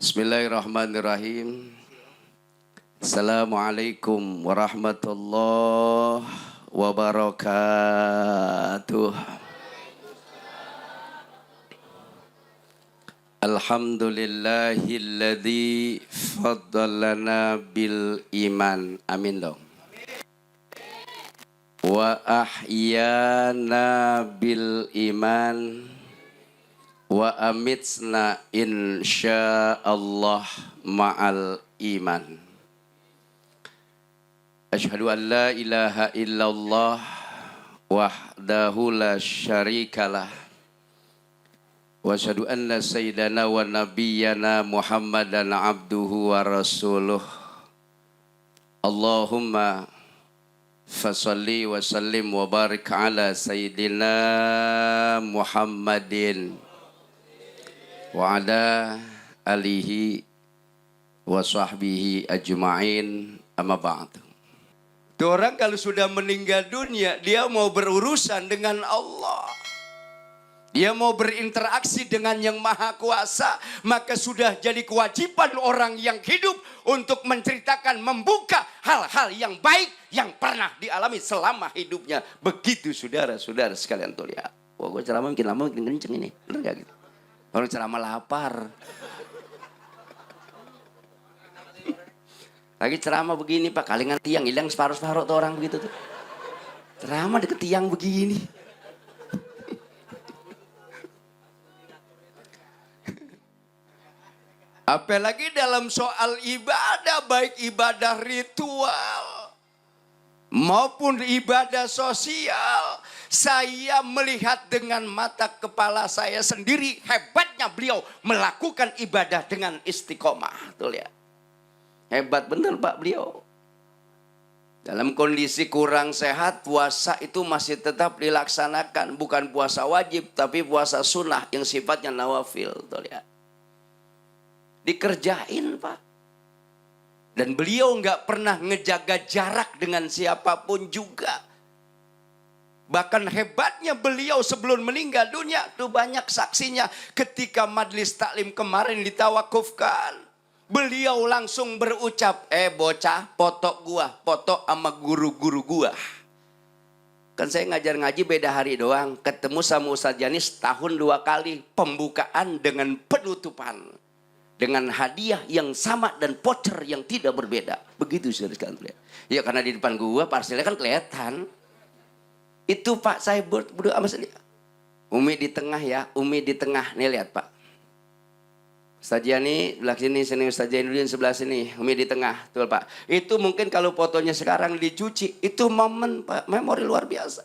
Bismillahirrahmanirrahim. Assalamualaikum warahmatullahi wabarakatuh. Alhamdulillahilladzi faddalana bil iman. Amin dong. Wa ahyana bil iman wa amitsna insyaallah ma'al iman. Asyhadu an la ilaha illallah wahdahu la syarikalah wa asyhadu anna sayyidana wa nabiyyana Muhammadan abduhu wa rasuluh. Allahumma fasalli wa sallim wa barik ala sayyidina Muhammadin wa ala alihi wa sahbihi ajma'in, amma ba'du. Orang kalau sudah meninggal dunia, dia mau berurusan dengan Allah, dia mau berinteraksi dengan yang maha kuasa, maka sudah jadi kewajiban orang yang hidup untuk menceritakan, membuka hal-hal yang baik yang pernah dialami selama hidupnya. Begitu saudara-saudara sekalian tuh lihat. Wah, gue ceramah makin lama makin kenceng ini, bener gak gitu? Orang ceramah lapar. Lagi ceramah begini Pak, kalingan tiang hilang separuh-separuh tuh orang begitu tuh. Ceramah deket tiang begini. Apalagi dalam soal ibadah, baik ibadah ritual maupun ibadah sosial, saya melihat dengan mata kepala saya sendiri hebatnya beliau melakukan ibadah dengan istiqomah. Tuh lihat, hebat bener Pak beliau. Dalam kondisi kurang sehat, puasa itu masih tetap dilaksanakan, bukan puasa wajib tapi puasa sunnah yang sifatnya nawafil. Tuh lihat, dikerjain Pak. Dan beliau nggak pernah ngejaga jarak dengan siapapun juga. Bahkan hebatnya beliau sebelum meninggal dunia tuh banyak saksinya. Ketika majelis taklim kemarin ditawakufkan, beliau langsung berucap, bocah, foto gua, foto sama guru-guru gua. Kan saya ngajar ngaji beda hari doang. Ketemu sama Ustaz Janis setahun 2 kali. Pembukaan dengan penutupan, dengan hadiah yang sama dan voucher yang tidak berbeda. Begitu saudara sekalian. Ya karena di depan gua parselnya kan kelihatan. Itu Pak, saya berdoa sama dia. Umi di tengah ya, Umi di tengah. Nih lihat Pak. Ustaz Yani sebelah sini Ustaz Jainuddin sebelah sini, Umi di tengah. Tuh Pak. Itu mungkin kalau fotonya sekarang dicuci, itu momen Pak, memori luar biasa.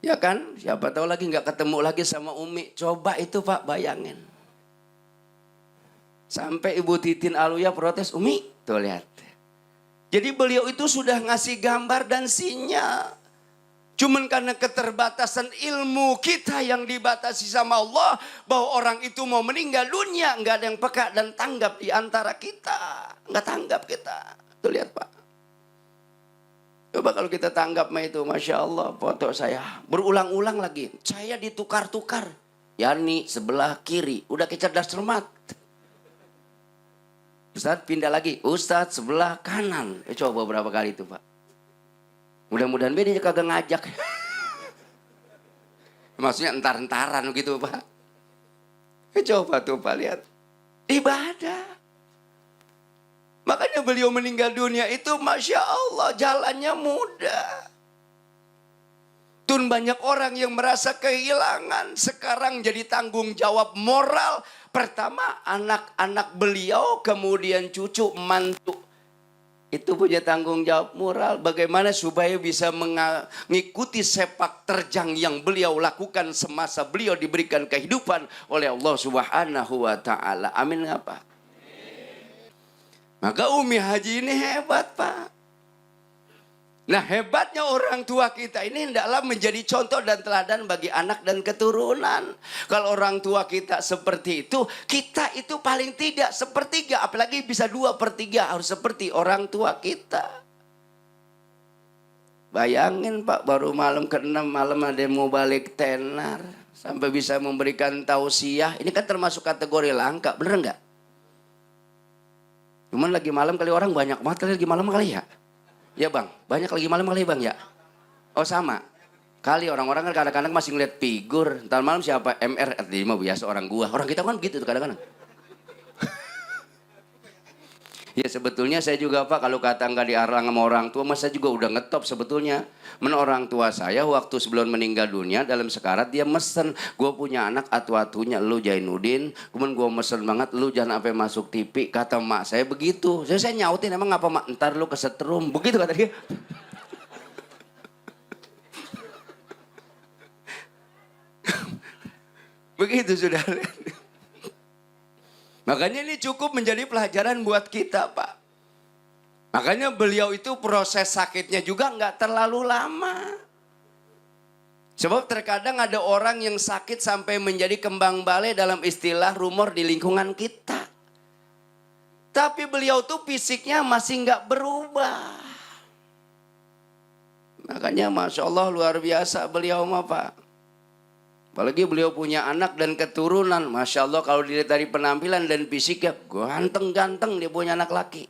Ya kan? Siapa tahu lagi nggak ketemu lagi sama Umi. Coba itu Pak, bayangin. Sampai Ibu Titin Aluya protes, Umi, tuh lihat. Jadi beliau itu sudah ngasih gambar dan sinyal. Cuman karena keterbatasan ilmu kita yang dibatasi sama Allah, bahwa orang itu mau meninggal dunia, nggak ada yang peka dan tanggap di antara kita. Nggak tanggap kita. Tuh lihat Pak. Coba kalau kita tanggap mah itu, Masya Allah, foto saya. Berulang-ulang lagi, saya ditukar-tukar. Yani sebelah kiri, udah kecerdas cermat. Ustadz pindah lagi, Ustadz sebelah kanan. Coba beberapa kali itu Pak. Mudah-mudahan beda kagak ngajak. Maksudnya entar-entaran gitu Pak. Coba tuh Pak lihat. Ibadah. Makanya beliau meninggal dunia itu Masya Allah jalannya mudah. Tun banyak orang yang merasa kehilangan. Sekarang jadi tanggung jawab moral. Pertama anak-anak beliau, kemudian cucu, mantu. Itu punya tanggung jawab moral. Bagaimana supaya bisa mengikuti sepak terjang yang beliau lakukan semasa beliau diberikan kehidupan oleh Allah Subhanahu wa ta'ala. Amin apa? Maka Umi Haji ini hebat Pak. Nah hebatnya orang tua kita ini hendaklah menjadi contoh dan teladan bagi anak dan keturunan. Kalau orang tua kita seperti itu, kita itu paling tidak sepertiga, apalagi bisa 2/3 harus seperti orang tua kita. Bayangin Pak, baru malam ke-6 malam ada yang mau balik tenar. Sampai bisa memberikan tausiah. Ini kan termasuk kategori langka, bener nggak? Cuman lagi malam kali orang banyak banget kali lagi malam kali ya? Ya bang, banyak lagi malam kali bang ya? Oh sama. Kali orang-orang kan kadang-kadang masih ngeliat figur. Ntar malam siapa? MR, mah biasa orang gua. Orang kita kan begitu tuh kadang-kadang. Ya sebetulnya saya juga Pak, kalau kata nggak diarang sama orang tua, mas saya juga udah ngetop sebetulnya. Orang tua saya waktu sebelum meninggal dunia dalam sekarat dia mesen, gue punya anak atu-atunya lu Jainuddin, kemudian gue mesen banget lu jangan sampai masuk TV, kata mak saya begitu. Saya nyautin emang apa mak, ntar lu kesetrum, begitu kata dia. Begitu sudah. Makanya ini cukup menjadi pelajaran buat kita Pak. Makanya beliau itu proses sakitnya juga nggak terlalu lama. Sebab terkadang ada orang yang sakit sampai menjadi kembang bale dalam istilah rumor di lingkungan kita. Tapi beliau tuh fisiknya masih nggak berubah. Makanya Masya Allah luar biasa beliau mah Pak. Apalagi beliau punya anak dan keturunan. Masya Allah kalau dilihat dari penampilan dan fisiknya. Ganteng-ganteng dia punya anak laki.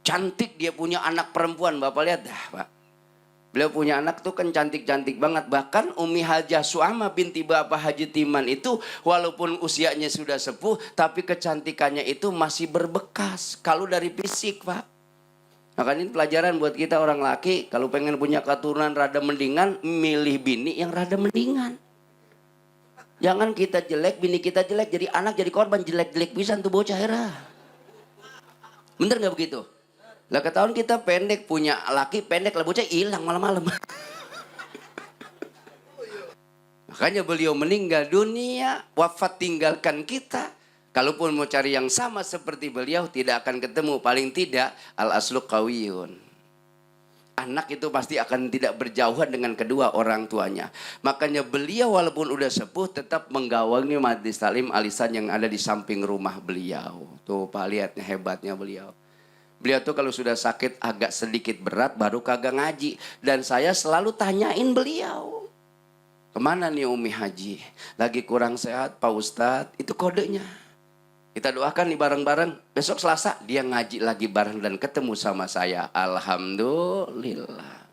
Cantik dia punya anak perempuan. Bapak lihat dah Pak. Beliau punya anak tuh kan cantik-cantik banget. Bahkan Umi Hajah Suama binti Bapak Haji Timan itu. Walaupun usianya sudah sepuh. Tapi kecantikannya itu masih berbekas. Kalau dari fisik Pak. Makanya ini pelajaran buat kita orang laki. Kalau pengen punya keturunan rada mendingan. Milih bini yang rada mendingan. Jangan kita jelek, bini kita jelek, jadi anak jadi korban jelek-jelek pisan tuh bocah era. Bener nggak begitu? Lah ketahuan kita pendek, punya laki pendek, lah bocah hilang malam-malam. Makanya beliau meninggal dunia, wafat tinggalkan kita. Kalaupun mau cari yang sama seperti beliau, tidak akan ketemu. Paling tidak, al-aslu qawiyun. Anak itu pasti akan tidak berjauhan dengan kedua orang tuanya. Makanya beliau walaupun udah sepuh tetap menggawangi majlis taklim alisan yang ada di samping rumah beliau. Tuh Pak lihatnya hebatnya beliau. Beliau tuh kalau sudah sakit agak sedikit berat baru kagak ngaji. Dan saya selalu tanyain beliau. Kemana nih Umi Haji? Lagi kurang sehat Pak Ustadz. Itu kodenya. Kita doakan nih bareng-bareng. Besok Selasa dia ngaji lagi bareng dan ketemu sama saya. Alhamdulillah.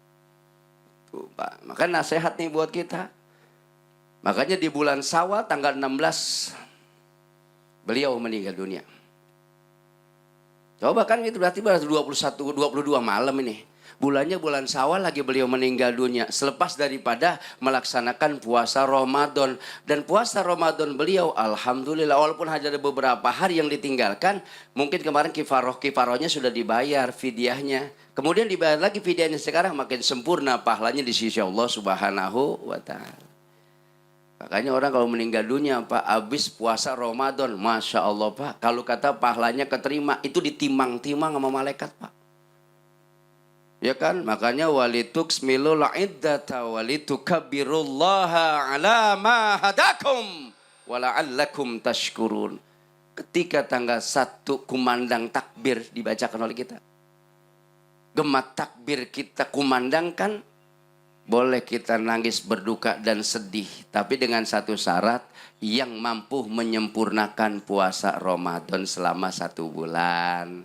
Tuh, Pak. Makanya nasihat nih buat kita. Makanya di bulan Syawal tanggal 16 beliau meninggal dunia. Coba kan itu berarti 21, 22 malam ini. Bulannya bulan Syawal lagi beliau meninggal dunia. Selepas daripada melaksanakan puasa Ramadan. Dan puasa Ramadan beliau alhamdulillah. Walaupun hanya ada beberapa hari yang ditinggalkan. Mungkin kemarin kifarohnya sudah dibayar fidyahnya. Kemudian dibayar lagi fidyahnya sekarang makin sempurna pahalanya di sisi Allah subhanahu wa ta'ala. Makanya orang kalau meninggal dunia Pak habis puasa Ramadan. Masya Allah Pak. Kalau kata pahalanya keterima itu ditimang-timang sama malaikat Pak. Ya kan, makanya walituksmilul iddata walitukabbirullaha ala ma hadakum wala'allakum tashkurun. Ketika tanggal 1 kumandang takbir dibacakan oleh kita. Gemat takbir kita kumandangkan, boleh kita nangis, berduka dan sedih, tapi dengan satu syarat, yang mampu menyempurnakan puasa Ramadan selama 1 bulan.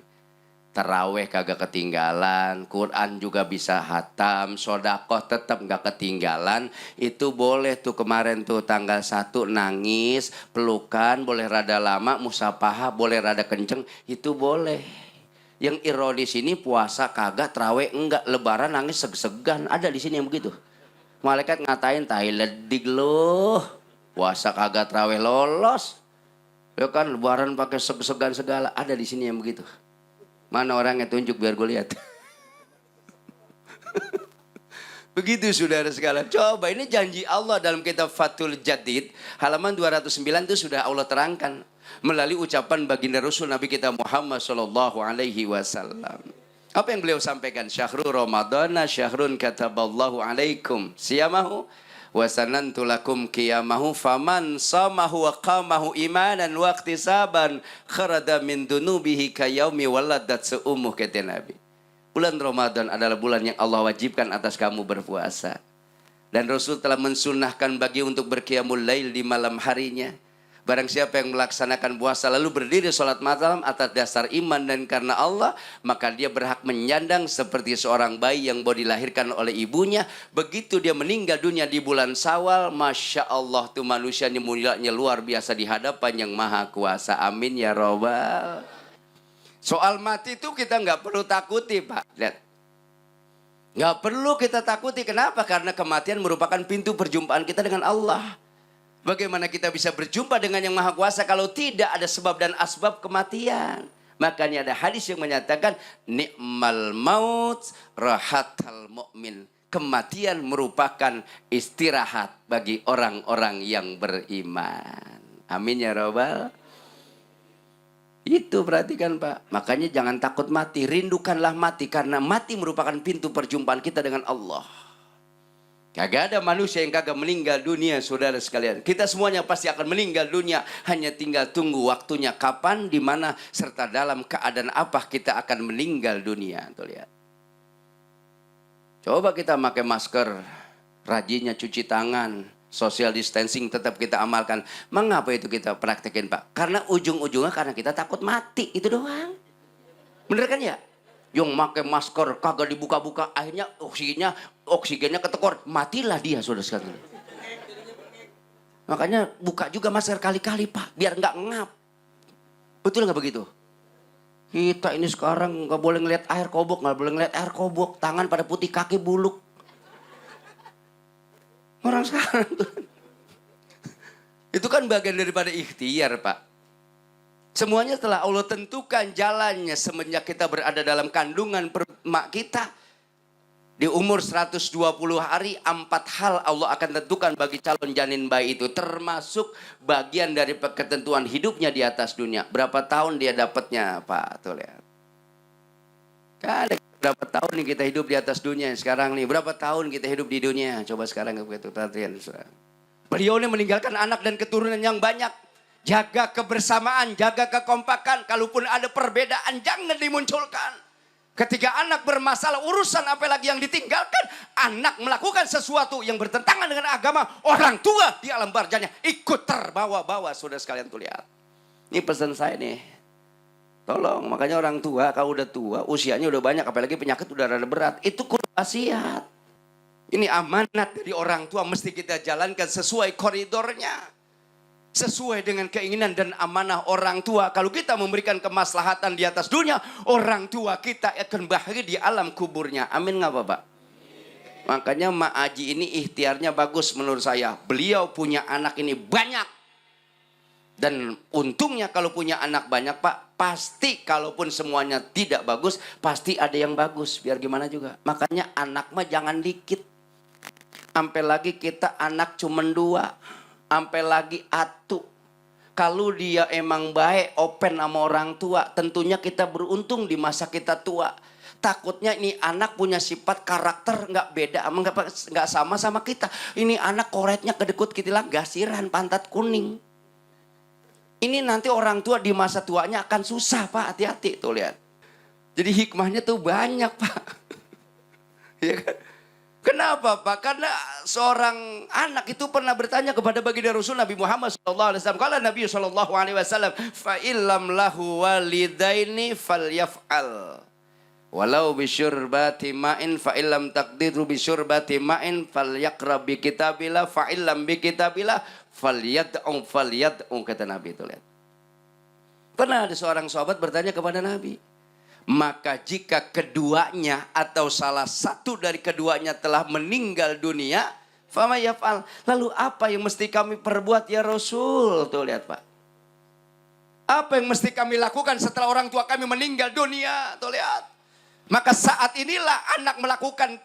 Taraweh kagak ketinggalan, Quran juga bisa hatam, sodakoh tetap gak ketinggalan. Itu boleh tuh kemarin tuh tanggal 1 nangis, pelukan, boleh rada lama, musafahah, boleh rada kenceng, itu boleh. Yang ironis ini puasa kagak, taraweh enggak, lebaran nangis seg-segan, ada di sini yang begitu. Malaikat ngatain tai ledik loh, puasa kagak taraweh lolos. Ya kan lebaran pakai seg-segan segala, ada di sini yang begitu. Mana orangnya tunjuk biar gue lihat. Begitu saudara sekalian. Coba ini janji Allah dalam kitab Fathul Jadid. Halaman 209 itu sudah Allah terangkan. Melalui ucapan baginda Rasul Nabi kita Muhammad SAW. Apa yang beliau sampaikan? Syahrul Ramadana syahrun kataballahu alaikum siyamahu. Wasanantu lakum qiyamahu faman samahu wa qamahu imanan wa ihtisaban kharada min dunubihi kayaumi waladat seumuh, kata Nabi. Bulan Ramadan adalah bulan yang Allah wajibkan atas kamu berpuasa. Dan Rasul telah mensunnahkan bagi untuk berqiyamul lail di malam harinya. Barang siapa yang melaksanakan puasa lalu berdiri sholat malam atas dasar iman dan karena Allah, maka dia berhak menyandang seperti seorang bayi yang baru dilahirkan oleh ibunya. Begitu dia meninggal dunia di bulan Syawal, Masya Allah tuh manusianya mulianya luar biasa di hadapan yang maha kuasa. Amin ya robbal. Soal mati itu kita nggak perlu takuti Pak. Lihat. Nggak perlu kita takuti. Kenapa? Karena kematian merupakan pintu perjumpaan kita dengan Allah. Bagaimana kita bisa berjumpa dengan yang maha kuasa kalau tidak ada sebab dan asbab kematian? Makanya ada hadis yang menyatakan ni'mal maut rahatal mu'min. Kematian merupakan istirahat bagi orang-orang yang beriman. Amin ya robbal. Itu perhatikan Pak. Makanya jangan takut mati. Rindukanlah mati. Karena mati merupakan pintu perjumpaan kita dengan Allah. Kagak ada manusia yang kagak meninggal dunia, saudara sekalian. Kita semuanya pasti akan meninggal dunia. Hanya tinggal tunggu waktunya kapan, di mana, serta dalam keadaan apa kita akan meninggal dunia. Tuh lihat. Coba kita pakai masker, rajinnya cuci tangan, social distancing tetap kita amalkan. Mengapa itu kita praktekin Pak? Karena ujung-ujungnya karena kita takut mati, itu doang. Bener kan ya? Yang pakai masker kagak dibuka-buka, akhirnya oksigennya ketekor, matilah dia saudara sekalian. Makanya buka juga masker kali-kali Pak, biar nggak ngap. Betul nggak begitu? Kita ini sekarang nggak boleh ngeliat air kobok, nggak boleh ngeliat air kobok, tangan pada putih, kaki buluk. Orang sekarang tuh. Itu kan bagian daripada ikhtiar Pak. Semuanya telah Allah tentukan jalannya semenjak kita berada dalam kandungan mak kita. Di umur 120 hari, 4 hal Allah akan tentukan bagi calon janin bayi itu. Termasuk bagian dari ketentuan hidupnya di atas dunia. Berapa tahun dia dapatnya Pak? Tuh lihat. Kan berapa tahun nih kita hidup di atas dunia sekarang nih. Berapa tahun kita hidup di dunia? Coba sekarang begitu. Beliau ini meninggalkan anak dan keturunan yang banyak. Jaga kebersamaan, jaga kekompakan. Kalaupun ada perbedaan, jangan dimunculkan. Ketika anak bermasalah, urusan apa lagi yang ditinggalkan. Anak melakukan sesuatu yang bertentangan dengan agama. Orang tua di alam barjanya ikut terbawa-bawa. Saudara sekalian tuh lihat. Ini pesan saya nih. Tolong, makanya orang tua, kalau udah tua, usianya udah banyak. Apalagi penyakit udah rada berat. Itu kudu wasiat. Ini amanat dari orang tua, mesti kita jalankan sesuai koridornya. Sesuai dengan keinginan dan amanah orang tua. Kalau kita memberikan kemaslahatan di atas dunia, orang tua kita akan bahagia di alam kuburnya. Amin nggak Bapak? Makanya Mak Aji ini ikhtiarnya bagus menurut saya. Beliau punya anak ini banyak. Dan untungnya kalau punya anak banyak Pak, pasti kalaupun semuanya tidak bagus, pasti ada yang bagus. Biar gimana juga. Makanya anak mah jangan dikit. Sampai lagi kita anak cuma 2. Sampai lagi atu. Kalau dia emang baik, open sama orang tua, tentunya kita beruntung di masa kita tua. Takutnya ini anak punya sifat karakter nggak beda, nggak sama kita. Ini anak koretnya kedekut kitilang gasiran, pantat kuning. Ini nanti orang tua di masa tuanya akan susah Pak, hati-hati tuh lihat. Jadi hikmahnya tuh banyak Pak. Ya kan? Kenapa Pak? Karena seorang anak itu pernah bertanya kepada baginda Rasul Nabi Muhammad SAW. Kalau Nabi SAW, fa'illam lahu walidaini falyaf'al. Walau bisyurbati ma'in fa'illam takdiru bisyurbati ma'in falyakrab bi kitabillah fa'illam bi kitabillah falyad'u kata Nabi itu lihat. Pernah ada seorang sahabat bertanya kepada Nabi. Maka jika keduanya atau salah satu dari keduanya telah meninggal dunia, fama yaf'al. Lalu apa yang mesti kami perbuat ya Rasul? Tuh lihat Pak. Apa yang mesti kami lakukan setelah orang tua kami meninggal dunia? Tuh lihat. Maka saat inilah anak melakukan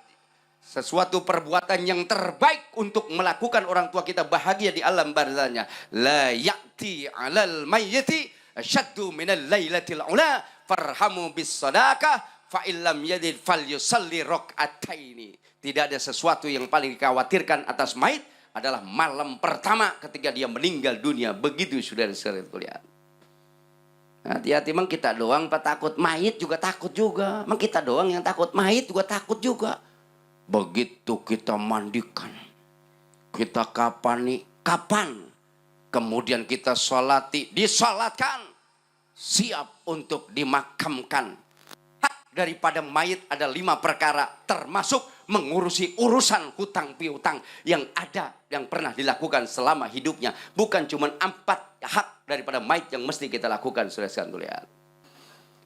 sesuatu perbuatan yang terbaik untuk melakukan orang tua kita bahagia di alam barzahnya. La ya'ti 'alal mayyiti asyaddu minal lailatil ula. Farhamu bis sadaqah fa illam yadid falyusalli rak'ataini. Tidak ada sesuatu yang paling dikhawatirkan atas mayit adalah malam pertama ketika dia meninggal dunia. Begitu saudara-saudara lihat. Hati-hati memang kita doang Pak takut, mayit juga takut juga. Memang kita doang yang takut, mayit juga takut juga. Begitu kita mandikan, Kita kapan nih? Kapan? Kemudian kita sholati, disalatkan, siap untuk dimakamkan. Hak daripada mayit ada 5 perkara, termasuk mengurusi urusan hutang piutang yang ada, yang pernah dilakukan selama hidupnya. Bukan cuma 4 hak daripada mayit yang mesti kita lakukan, saudara-saudara lihat.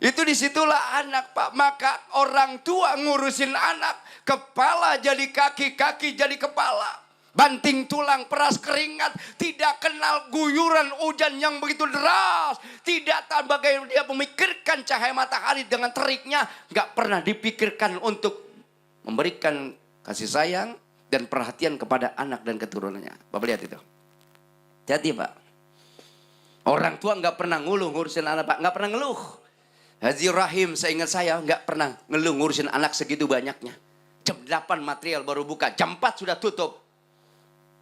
Itu disitulah anak, Pak. Maka orang tua ngurusin anak, kepala jadi kaki, kaki jadi kepala. Banting tulang, peras keringat, tidak kenal guyuran hujan yang begitu deras, tidak tahu bagaimana dia memikirkan cahaya matahari dengan teriknya, nggak pernah dipikirkan untuk memberikan kasih sayang dan perhatian kepada anak dan keturunannya. Bapak lihat itu. Jadi Pak, orang tua nggak pernah ngeluh ngurusin anak, Pak, nggak pernah ngeluh. Haji Rahim, seingat saya nggak pernah ngeluh ngurusin anak segitu banyaknya. Jam 8 material baru buka, jam 4 sudah tutup.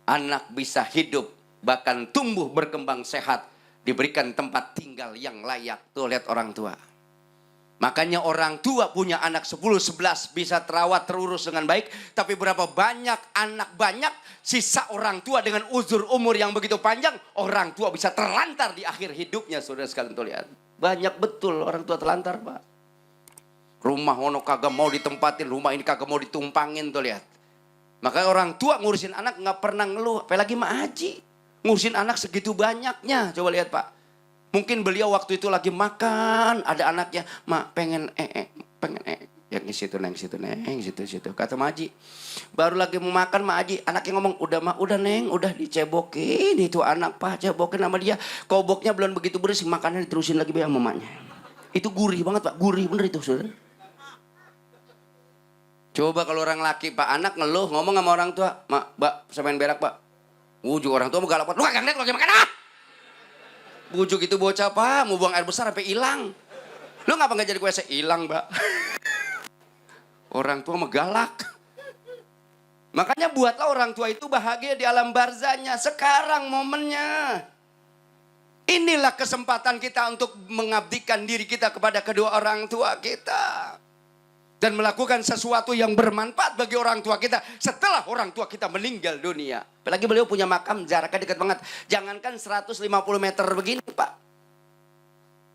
Anak bisa hidup, bahkan tumbuh berkembang sehat, diberikan tempat tinggal yang layak. Tuh lihat orang tua. Makanya orang tua punya anak 10-11 bisa terawat terurus dengan baik. Tapi berapa banyak anak banyak, sisa orang tua dengan uzur umur yang begitu panjang, orang tua bisa terlantar di akhir hidupnya. Saudara sekalian tuh lihat. Banyak betul orang tua terlantar, Pak. Rumah ono kagak mau ditempatin, rumah ini kagak mau ditumpangin, tuh lihat. Makanya orang tua ngurusin anak nggak pernah ngeluh. Apalagi Mak Haji ngurusin anak segitu banyaknya. Coba lihat Pak. Mungkin beliau waktu itu lagi makan, ada anaknya, Mak pengen pengen yang situ neng, situ neng, situ. Kata Mak Haji, baru lagi mau makan Mak Haji, anaknya ngomong, udah Mak, udah neng, udah dicebokin itu anak Pak, cebokin sama dia. Koboknya belum begitu bersih, makannya diterusin lagi sama mamanya. Itu gurih banget Pak, gurih bener itu saudara. Coba kalau orang laki, Pak, anak ngeluh, ngomong sama orang tua, Mak, Mbak, saya main berak, Pak. Bujuk orang tua mau galak, Pak. Lu kagak ngeliat lagi makan, ah! Bujuk itu bocah, Pak, mau buang air besar sampai hilang. Lu ngapa nggak jadi WC? Hilang, Mbak. Orang tua menggalak. Makanya buatlah orang tua itu bahagia di alam barzahnya. Sekarang momennya. Inilah kesempatan kita untuk mengabdikan diri kita kepada kedua orang tua kita. Dan melakukan sesuatu yang bermanfaat bagi orang tua kita setelah orang tua kita meninggal dunia. Apalagi beliau punya makam jaraknya dekat banget. Jangankan 150 meter begini Pak.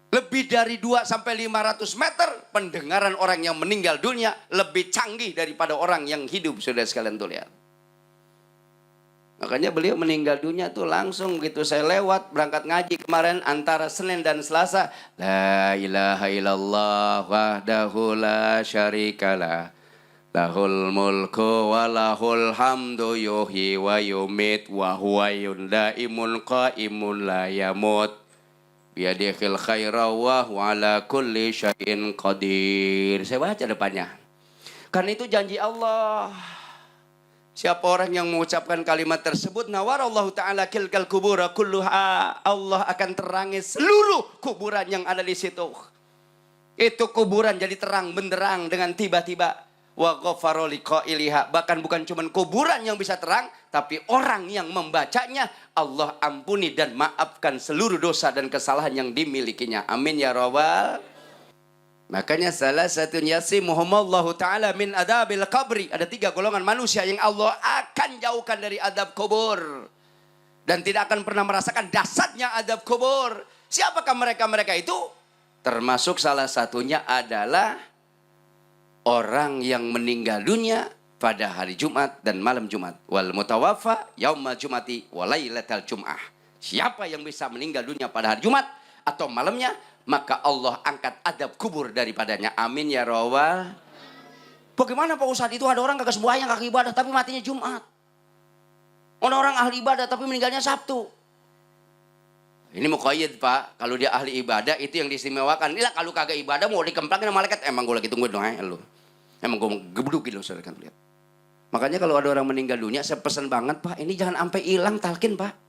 Lebih dari 2-500 meter pendengaran orang yang meninggal dunia lebih canggih daripada orang yang hidup. Saudara sekalian tuh lihat. Makanya beliau meninggal dunia tuh langsung gitu saya lewat berangkat ngaji kemarin antara Senin dan Selasa. La ilaha illallah wahdahu la syarikalah. Lahul mulku wa lahul hamdu yuhyi wa yumit wa huwa yundaimun qaimun la yamut. Biyadihil khaira wa huwa ala kulli syai'in qadir. Saya baca depannya. Karena itu janji Allah. Siapa orang yang mengucapkan kalimat tersebut, nawarallahu ta'ala kilkal kubura kulluha, Allah akan terangi seluruh kuburan yang ada di situ. Itu kuburan jadi terang benderang dengan tiba-tiba. Wa ghafara liqailiha, bahkan bukan cuma kuburan yang bisa terang, tapi orang yang membacanya Allah ampuni dan maafkan seluruh dosa dan kesalahan yang dimilikinya. Amin ya rabbal. Makanya salah satunya yasimuhumullahu ta'ala min adabil qabri. Ada 3 golongan manusia yang Allah akan jauhkan dari adab kubur. Dan tidak akan pernah merasakan dahsyatnya adab kubur. Siapakah mereka itu? Termasuk salah satunya adalah orang yang meninggal dunia pada hari Jumat dan malam Jumat. Wal mutawaffa yaumal jumati wa lailatal jum'ah. Siapa yang bisa meninggal dunia pada hari Jumat atau malamnya, maka Allah angkat adab kubur daripadanya. Amin ya rabbal. Bagaimana Pak Ustadz, itu ada orang kagak sembahyang, kagak ibadah tapi matinya Jumat. Ada orang ahli ibadah tapi meninggalnya Sabtu. Ini muqayyad Pak, kalau dia ahli ibadah itu yang diistimewakan. Inilah kalau kagak ibadah mau dikemplakin sama malaikat, emang gue lagi tungguin dong lu. Emang gue gebudukin lu saudara kan lihat. Makanya kalau ada orang meninggal dunia, saya pesan banget Pak, ini jangan sampai hilang talqin Pak.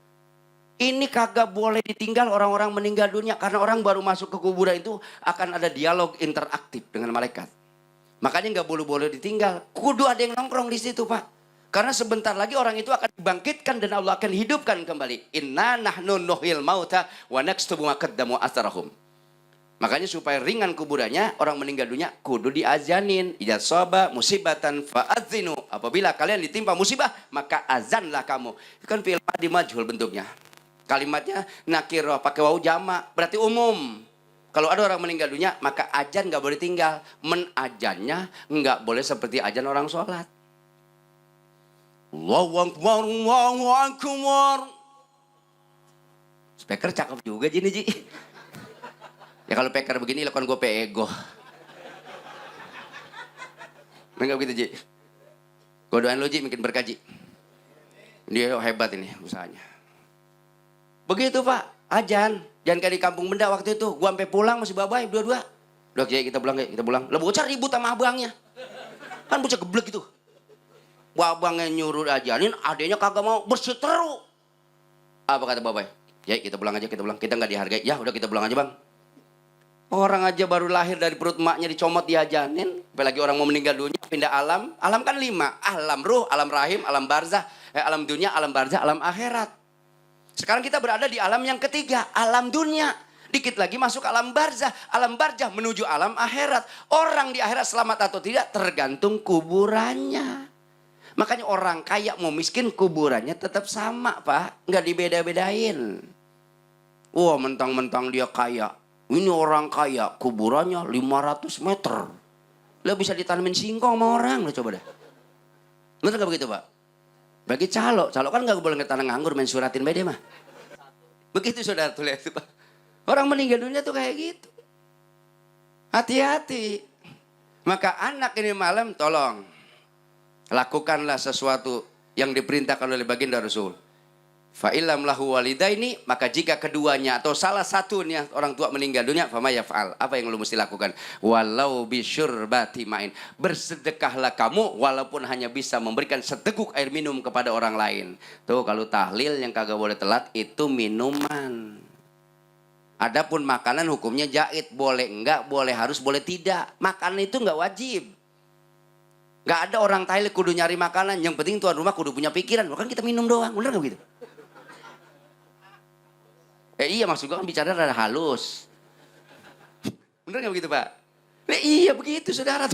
Ini kagak boleh ditinggal orang-orang meninggal dunia. Karena orang baru masuk ke kuburan itu akan ada dialog interaktif dengan malaikat. Makanya nggak boleh ditinggal. Kudu ada yang nongkrong di situ Pak. Karena sebentar lagi orang itu akan dibangkitkan dan Allah akan hidupkan kembali. Inna nahnu nuhyil mauta wa naktubu ma qaddamu atharahum. Makanya supaya ringan kuburannya, orang meninggal dunia kudu diazanin. Idza shaba musibatan fa'adzinu. Apabila kalian ditimpa musibah, maka azanlah kamu. Itu kan fi'il madhi majhul bentuknya. Kalimatnya nakirah pakai wawu jamak, berarti umum. Kalau ada orang meninggal dunia, maka azan nggak boleh tinggal. Menazannya nggak boleh seperti azan orang sholat. Allahu akbar, Allahu akbar. Speaker cakep juga Ji. Ya kalau peker begini lakukan gue ego. Enggak begitu Ji. Gue doain lo Ji mungkin berkah Ji. Dia hebat ini usahanya. Begitu Pak, ajan. Jangan kayak di kampung benda waktu itu. Gue sampai pulang masih babai dua-dua. Udah Ji kita pulang kita pulang. Lah bocah ribut sama abangnya. Kan bocah geblek gitu. Abangnya nyuruh ajanin, adanya kagak mau berseteru. Apa kata babai? Ya kita pulang aja kita pulang. Kita nggak dihargai. Ya udah kita pulang aja Bang. Orang aja baru lahir dari perut emaknya dicomot diajanin. Apalagi orang mau meninggal dunia pindah alam. Alam kan 5. Alam ruh, alam rahim, alam barzah. Alam dunia, alam barzah, alam akhirat. Sekarang kita berada di alam yang ketiga. Alam dunia. Dikit lagi masuk alam barzah. Alam barzah menuju alam akhirat. Orang di akhirat selamat atau tidak tergantung kuburannya. Makanya orang kaya mau miskin kuburannya tetap sama Pak. Nggak dibeda-bedain. Wah mentang-mentang dia kaya. Ini orang kaya, kuburannya 500 meter. Lah bisa ditanamin singkong sama orang, lo coba dah. Bener gak begitu Pak? Bagi calo kan gak boleh ngetanam nganggur main suratin beda mah. Begitu saudara tuh lihat Pak. Orang meninggal dunia tuh kayak gitu. Hati-hati. Maka anak ini malam tolong. Lakukanlah sesuatu yang diperintahkan oleh baginda Rasul. Fa'ilam lahu walidaini, maka jika keduanya atau salah satunya orang tua meninggal dunia, fama yaf'al. Apa yang lu mesti lakukan? Walau bisyurbati ma'in. Bersedekahlah kamu walaupun hanya bisa memberikan seteguk air minum kepada orang lain. Tuh kalau tahlil yang kagak boleh telat itu minuman. Adapun makanan hukumnya jahit, boleh enggak, boleh harus, boleh tidak. Makanan itu enggak wajib. Enggak ada orang tahlil kudu nyari makanan, yang penting tuan rumah kudu punya pikiran. Bukan kita minum doang, bener enggak begitu? Iya maksud gue kan bicara rada halus. Bener gak begitu Pak? Iya begitu saudara.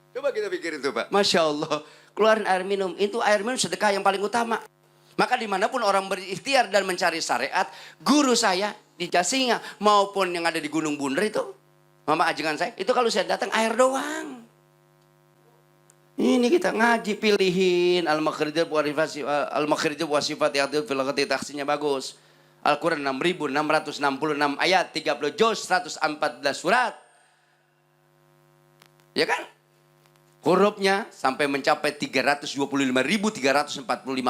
Coba kita pikirin tuh Pak. Masya Allah. Keluarin air minum. Itu air minum sedekah yang paling utama. Maka dimanapun orang berikhtiar dan mencari syariat. Guru saya di Jasinga maupun yang ada di Gunung Bunder itu. Mama ajengan saya. Itu kalau saya datang air doang. Ini kita ngaji pilihin al-makhrijul wasifat ya'dil filaqati taksinya bagus. Al-Quran 6.666 ayat, 30 juz, 114 surat. Ya kan? Hurufnya sampai mencapai 325.345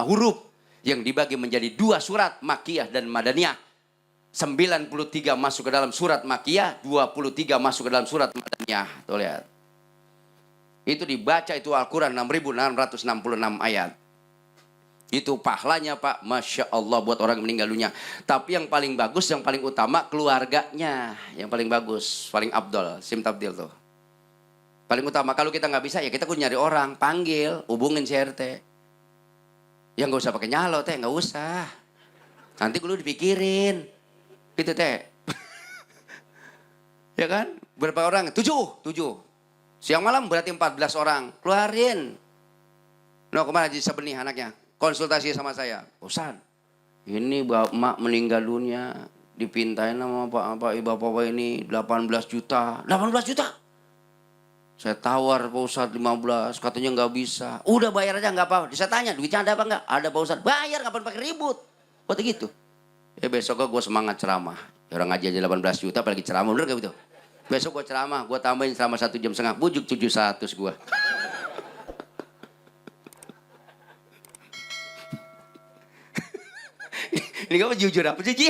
huruf yang dibagi menjadi 2 surat Makkiyah dan Madaniyah. 93 masuk ke dalam surat Makkiyah, 23 masuk ke dalam surat Madaniyah. Tuh lihat. Itu dibaca itu Al-Quran 6.666 ayat. Itu pahalanya Pak, Masya Allah buat orang yang meninggal dunia. Tapi yang paling bagus, yang paling utama keluarganya. Yang paling bagus, paling abdol, simtabdil tuh. Paling utama, kalau kita nggak bisa ya kita kudu nyari orang, panggil, hubungin CRT. Ya nggak usah pakai nyalo teh, nggak usah. Nanti kudu dipikirin. Gitu teh. Ya kan? Berapa orang? 7. Siang malam berarti 14 orang. Keluarin. No kemana Haji Sabeni anaknya? Konsultasi sama saya. Ustaz, ini emak meninggal dunia. Dipintain sama bapak ini 18 juta. 18 juta? Saya tawar Pak Ustaz 15. Katanya nggak bisa. Udah bayar aja nggak apa-apa. Saya tanya duitnya ada apa nggak? Ada Pak Ustaz. Bayar ngapain pakai ribut? Waktu gitu. Ya besok gue semangat ceramah. Ya orang ngaji aja 18 juta apalagi ceramah. Bener gak gitu? Besok gue ceramah. Gue tambahin ceramah 1,5 jam. Bujuk 700 gue. Ini kamu jujur apa sih, Ci?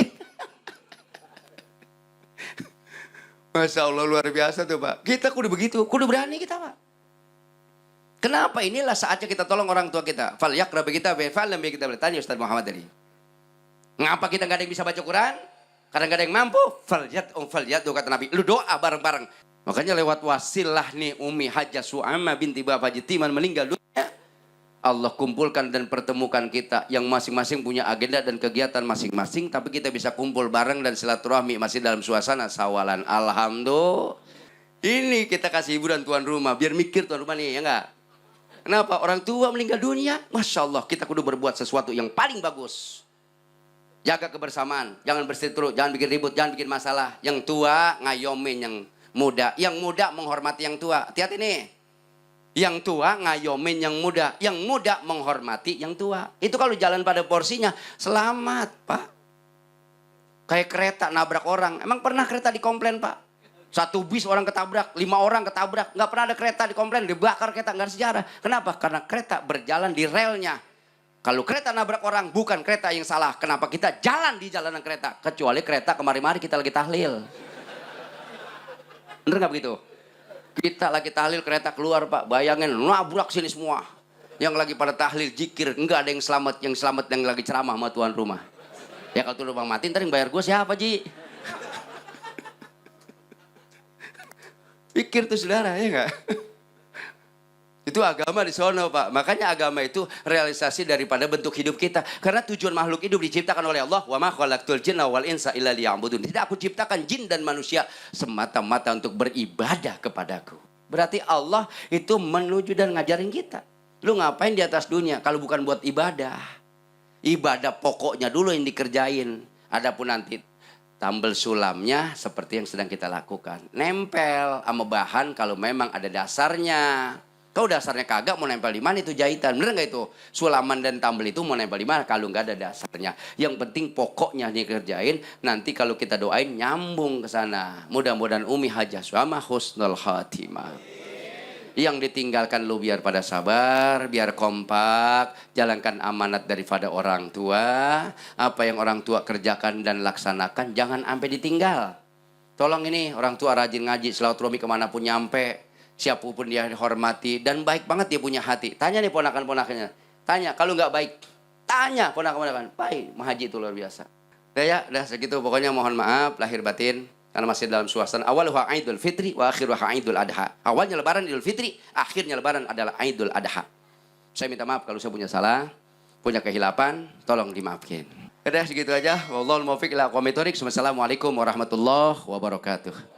Masya Allah luar biasa tuh Pak. Kita kudu begitu, kudu berani kita Pak. Kenapa? Inilah saatnya kita tolong orang tua kita. Fal yakrab kita, fal lam kita bertanya Ustaz Muhammad tadi. Ngapa kita nggak ada yang bisa baca Quran? Karena nggak ada yang mampu. Fal yat kata Nabi. Lu doa bareng-bareng. Makanya lewat wasilah nih Umi Hajah Su'ama binti Bapak Jitiman meninggal dunia. Allah kumpulkan dan pertemukan kita yang masing-masing punya agenda dan kegiatan masing-masing, tapi kita bisa kumpul bareng dan silaturahmi masih dalam suasana sawalan. Alhamdulillah. Ini kita kasih hiburan tuan rumah, biar mikir tuan rumah nih, ya enggak? Kenapa? Orang tua meninggal dunia, Masya Allah, kita kudu berbuat sesuatu yang paling bagus. Jaga kebersamaan, jangan berseteru, jangan bikin ribut, jangan bikin masalah. Yang tua ngayomin yang muda menghormati yang tua. Hati-hati nih. Yang tua ngayomin yang muda menghormati yang tua. Itu kalau jalan pada porsinya, selamat Pak. Kayak kereta nabrak orang, emang pernah kereta dikomplain Pak? 1 bis orang ketabrak, 5 orang ketabrak, nggak pernah ada kereta dikomplain, dibakar kereta, nggak ada sejarah. Kenapa? Karena kereta berjalan di relnya. Kalau kereta nabrak orang, bukan kereta yang salah. Kenapa kita jalan di jalanan kereta? Kecuali kereta kemari-mari kita lagi tahlil. Bener nggak begitu? Kita lagi tahlil, kereta keluar Pak, bayangin nabrak sini semua. Yang lagi pada tahlil, zikir, nggak ada yang selamat yang lagi ceramah sama tuan rumah. Ya kalau tuan rumah mati, ntar yang bayar gue siapa Ji? Pikir tuh saudara, ya enggak? Itu agama di sono Pak. Makanya agama itu realisasi daripada bentuk hidup kita. Karena tujuan makhluk hidup diciptakan oleh Allah. Wa ma khalaqtul jinna wal insa illa liya'budun. Tidak aku ciptakan jin dan manusia semata-mata untuk beribadah kepadaku. Berarti Allah itu menuju dan ngajarin kita. Lu ngapain di atas dunia kalau bukan buat ibadah? Ibadah pokoknya dulu yang dikerjain. Adapun nanti tambel sulamnya seperti yang sedang kita lakukan. Nempel sama bahan kalau memang ada dasarnya. Kalau dasarnya kagak, mau nempel di mana itu jahitan. Bener nggak itu? Sulaman dan tambel itu mau nempel di mana kalau nggak ada dasarnya. Yang penting pokoknya dikerjain. Nanti kalau kita doain nyambung ke sana. Mudah-mudahan umi hajah suama husnul khatimah. Yang ditinggalkan lu biar pada sabar, biar kompak, jalankan amanat daripada orang tua. Apa yang orang tua kerjakan dan laksanakan, jangan sampai ditinggal. Tolong ini, orang tua rajin ngaji, silaturahmi kemanapun nyampe. Siapapun dia dihormati, dan baik banget dia punya hati. Tanya nih ponakan-ponakannya. Tanya, kalau nggak baik, tanya ponakan-ponakan. Baik, Mahaji itu luar biasa. Udah segitu, pokoknya mohon maaf, lahir batin. Karena masih dalam suasana awalnya Idul Fitri wa akhiruha Idul Adha. Awalnya lebaran Idul Fitri, akhirnya lebaran adalah Idul Adha. Saya minta maaf kalau saya punya salah, punya kehilapan, tolong dimaafkan. Udah segitu aja. Wallahul muwaffiq ila aqwamit thoriq. Wassalamualaikum warahmatullahi wabarakatuh.